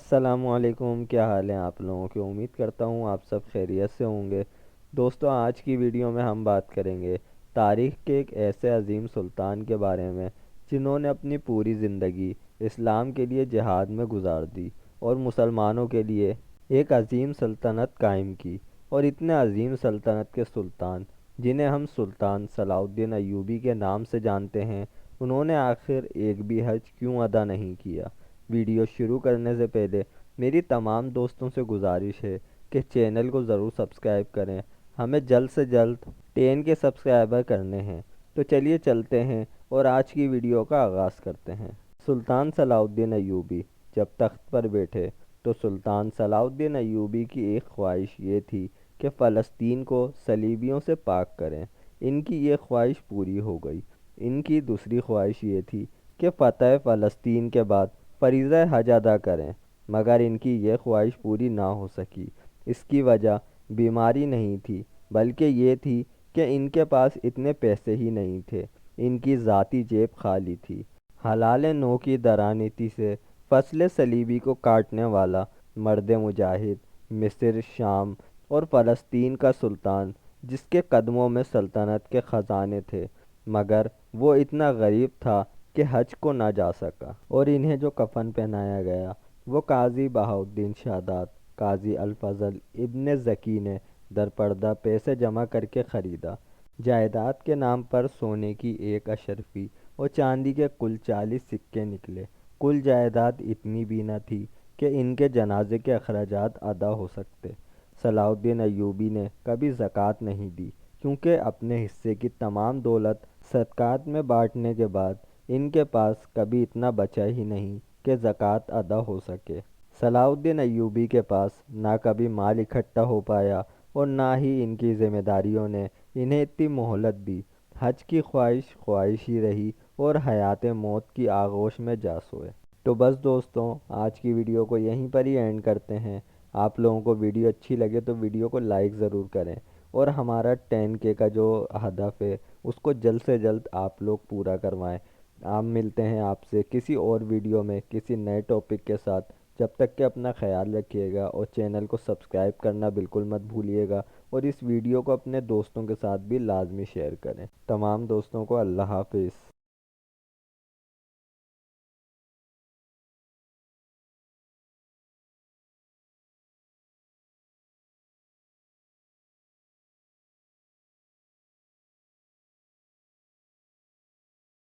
السلام علیکم، کیا حال ہیں آپ لوگوں کی؟ امید کرتا ہوں آپ سب خیریت سے ہوں گے۔ دوستوں، آج کی ویڈیو میں ہم بات کریں گے تاریخ کے ایک ایسے عظیم سلطان کے بارے میں جنہوں نے اپنی پوری زندگی اسلام کے لیے جہاد میں گزار دی اور مسلمانوں کے لیے ایک عظیم سلطنت قائم کی۔ اور اتنے عظیم سلطنت کے سلطان جنہیں ہم سلطان صلاح الدین ایوبی کے نام سے جانتے ہیں، انہوں نے آخر ایک بھی حج کیوں ادا نہیں کیا؟ ویڈیو شروع کرنے سے پہلے میری تمام دوستوں سے گزارش ہے کہ چینل کو ضرور سبسکرائب کریں۔ ہمیں جلد سے جلد 10 کے سبسکرائبر کرنے ہیں۔ تو چلیے چلتے ہیں اور آج کی ویڈیو کا آغاز کرتے ہیں۔ سلطان صلاح الدین ایوبی جب تخت پر بیٹھے تو سلطان صلاح الدین ایوبی کی ایک خواہش یہ تھی کہ فلسطین کو صلیبیوں سے پاک کریں۔ ان کی یہ خواہش پوری ہو گئی۔ ان کی دوسری خواہش یہ تھی کہ فتح فلسطین کے بعد فریضہ حج ادا کریں، مگر ان کی یہ خواہش پوری نہ ہو سکی۔ اس کی وجہ بیماری نہیں تھی، بلکہ یہ تھی کہ ان کے پاس اتنے پیسے ہی نہیں تھے۔ ان کی ذاتی جیب خالی تھی۔ حلال نو کی درانیتی سے فصل صلیبی کو کاٹنے والا مرد مجاہد، مصر، شام اور فلسطین کا سلطان، جس کے قدموں میں سلطنت کے خزانے تھے، مگر وہ اتنا غریب تھا کہ حج کو نہ جا سکا۔ اور انہیں جو کفن پہنایا گیا وہ قاضی بہاؤالدین شاداد، قاضی الفضل ابن زکی نے درپردہ پیسے جمع کر کے خریدا۔ جائیداد کے نام پر سونے کی ایک اشرفی اور چاندی کے کل 40 سکے نکلے۔ کل جائیداد اتنی بھی نہ تھی کہ ان کے جنازے کے اخراجات ادا ہو سکتے۔ صلاح الدین ایوبی نے کبھی زکوٰۃ نہیں دی، کیونکہ اپنے حصے کی تمام دولت صدقات میں بانٹنے کے بعد ان کے پاس کبھی اتنا بچا ہی نہیں کہ زکوٰۃ ادا ہو سکے۔ صلاح الدین ایوبی کے پاس نہ کبھی مال اکٹھا ہو پایا اور نہ ہی ان کی ذمہ داریوں نے انہیں اتنی مہلت دی۔ حج کی خواہش خواہش ہی رہی اور حیات موت کی آغوش میں جا سوئے۔ تو بس دوستوں، آج کی ویڈیو کو یہیں پر ہی اینڈ کرتے ہیں۔ آپ لوگوں کو ویڈیو اچھی لگے تو ویڈیو کو لائک ضرور کریں، اور ہمارا 10K کا جو ہدف ہے اس کو جلد سے جلد آپ لوگ پورا کروائیں۔ آپ ملتے ہیں آپ سے کسی اور ویڈیو میں کسی نئے ٹاپک کے ساتھ۔ جب تک کہ اپنا خیال رکھیے گا اور چینل کو سبسکرائب کرنا بالکل مت بھولیے گا، اور اس ویڈیو کو اپنے دوستوں کے ساتھ بھی لازمی شیئر کریں۔ تمام دوستوں کو اللہ حافظ۔